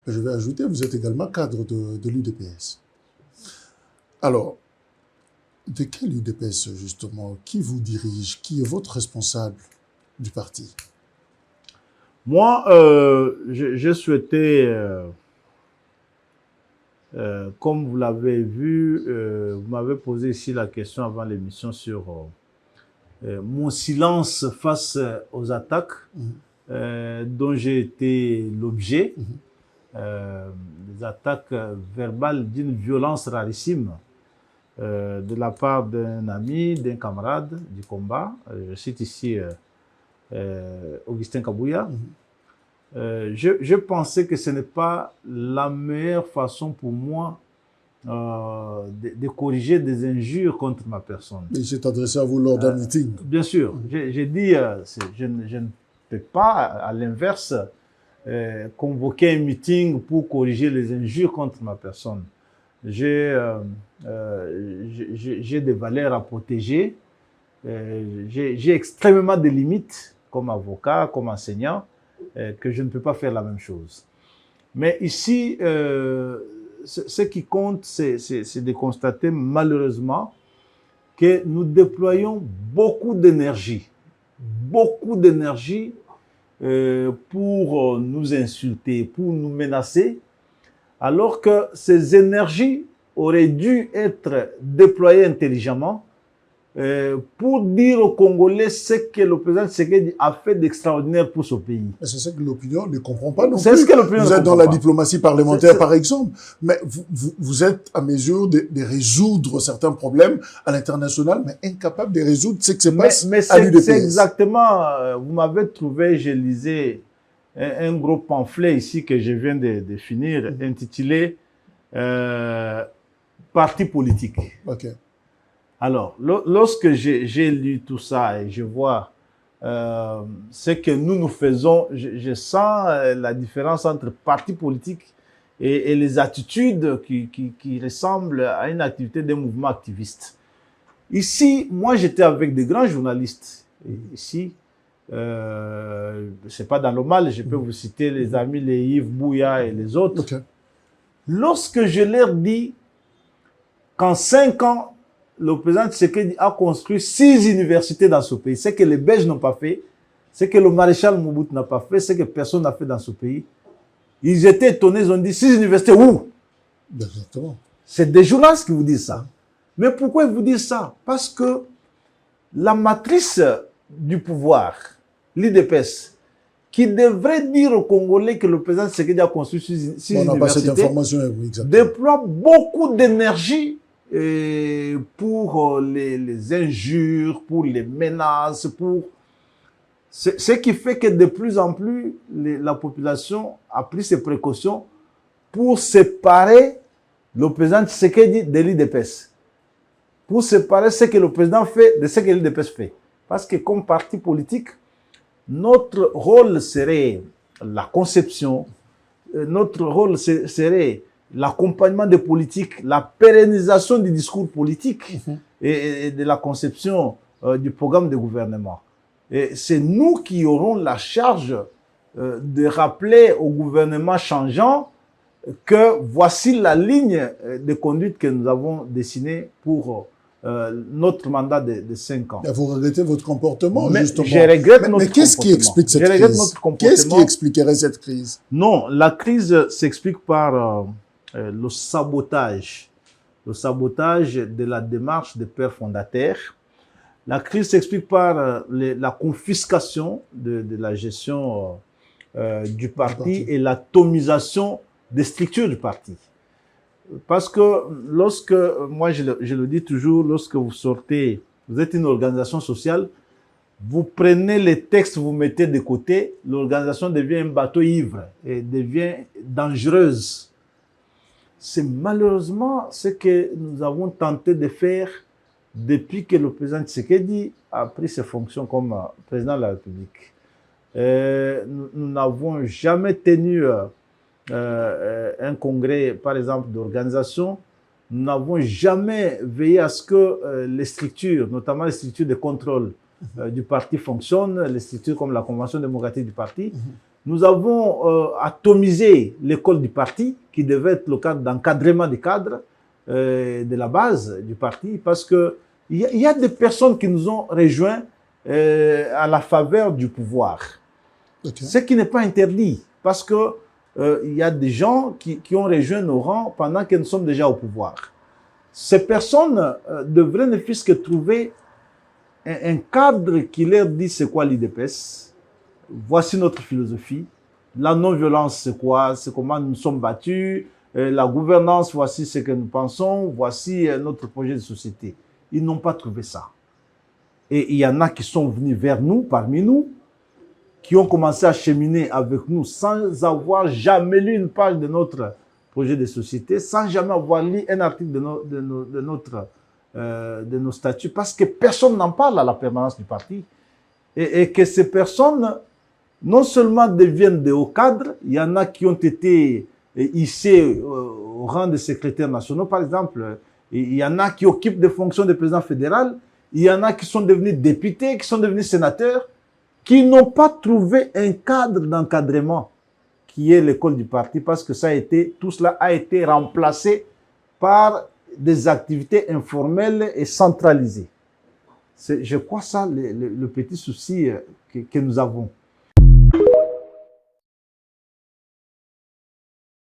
Je vais ajouter, vous êtes également cadre de l'UDPS. Alors, de quel UDPS, justement? Qui vous dirige? Qui est votre responsable du parti? Moi, j'ai souhaité, comme vous l'avez vu, vous m'avez posé ici la question avant l'émission sur mon silence face aux attaques dont j'ai été l'objet, des attaques verbales d'une violence rarissime de la part d'un ami, d'un camarade du combat. Je cite ici Augustin Kabouya. Je pensais que ce n'est pas la meilleure façon pour moi de corriger des injures contre ma personne. Il s'est adressé à vous lors d'un meeting. Bien sûr. J'ai dit, je ne peux pas, à l'inverse, convoquer un meeting pour corriger les injures contre ma personne. J'ai des valeurs à protéger. J'ai extrêmement des limites comme avocat, comme enseignant, que je ne peux pas faire la même chose. Mais ici, ce qui compte, c'est de constater malheureusement que nous déployons beaucoup d'énergie pour nous insulter, pour nous menacer, alors que ces énergies auraient dû être déployées intelligemment pour dire aux Congolais ce que le président Tshisekedi a fait d'extraordinaire pour ce pays. C'est ce que l'opinion ne comprend pas non plus. C'est ce que l'opinion vous êtes dans la diplomatie parlementaire, par exemple, mais vous êtes à mesure de résoudre certains problèmes à l'international, mais incapable de résoudre ce qui se passe à l'UDPS. C'est exactement, vous m'avez trouvé, je lisais un gros pamphlet ici que je viens de finir, intitulé Parti politique. Ok. Alors, lorsque j'ai lu tout ça et je vois ce que nous faisons, je sens la différence entre parti politique et les attitudes qui ressemblent à une activité d'un mouvement activiste. Ici, moi, j'étais avec des grands journalistes. Et ici, c'est pas dans le mal, je peux vous citer les amis, les Yves Bouya et les autres. Okay. Lorsque je leur dis qu'en 5 ans, le président Tshisekedi a construit 6 universités dans ce pays. Ce que les Belges n'ont pas fait, ce que le maréchal Mobutu n'a pas fait, ce que personne n'a fait dans ce pays. Ils étaient étonnés, ils ont dit 6 universités où? Exactement. C'est des journalistes qui vous disent ça. Mais pourquoi ils vous disent ça? Parce que la matrice du pouvoir, l'IDPS, qui devrait dire aux Congolais que le président Tshisekedi a construit 6 universités, déploie beaucoup d'énergie pour les injures, pour les menaces, pour ce qui fait que de plus en plus la population a pris ses précautions pour séparer le président Tshisekedi de l'IDPS, pour séparer ce que le président fait de ce que l'IDPS fait. Parce que comme parti politique, notre rôle serait la conception, notre rôle serait l'accompagnement des politiques, la pérennisation du discours politique et de la conception du programme de gouvernement. Et c'est nous qui aurons la charge de rappeler au gouvernement changeant que voici la ligne de conduite que nous avons dessinée pour notre mandat de 5 ans. Et vous regrettez votre comportement, justement. Je regrette notre mais qu'est-ce qui explique cette crise? Qu'est-ce qui expliquerait cette crise? Non, la crise s'explique par le sabotage de la démarche des pères fondateurs. La crise s'explique par la confiscation de la gestion du parti et l'atomisation des structures du parti. Parce que lorsque, moi je le dis toujours, lorsque vous sortez, vous êtes une organisation sociale, vous prenez les textes, vous mettez de côté, l'organisation devient un bateau ivre et devient dangereuse. C'est malheureusement ce que nous avons tenté de faire depuis que le président Tshisekedi a pris ses fonctions comme président de la République. Nous n'avons jamais tenu un congrès, par exemple, d'organisation. Nous n'avons jamais veillé à ce que les structures, notamment les structures de contrôle du parti fonctionnent, les structures comme la Convention démocratique du parti. Nous avons atomisé l'école du parti, qui devait être le cadre d'encadrement des cadres de la base du parti, parce qu'il y a des personnes qui nous ont rejoints à la faveur du pouvoir. Ok. Ce qui n'est pas interdit, parce que il y a des gens qui ont rejoint nos rangs pendant que nous sommes déjà au pouvoir. Ces personnes devraient ne fût-ce que trouver un cadre qui leur dit c'est quoi l'IDPS, voici notre philosophie, la non-violence c'est quoi, c'est comment nous sommes battus, la gouvernance, voici ce que nous pensons, voici notre projet de société. Ils n'ont pas trouvé ça. Et il y en a qui sont venus vers nous, parmi nous, qui ont commencé à cheminer avec nous sans avoir jamais lu une page de notre projet de société, sans jamais avoir lu un article de nos statuts, parce que personne n'en parle à la permanence du parti. Et que ces personnes, non seulement deviennent des hauts cadres, il y en a qui ont été hissés au rang de secrétaires nationaux, par exemple, il y en a qui occupent des fonctions de président fédéral, il y en a qui sont devenus députés, qui sont devenus sénateurs, qui n'ont pas trouvé un cadre d'encadrement qui est l'école du parti, parce que tout cela a été remplacé par des activités informelles et centralisées. C'est, je crois, ça le petit souci que nous avons.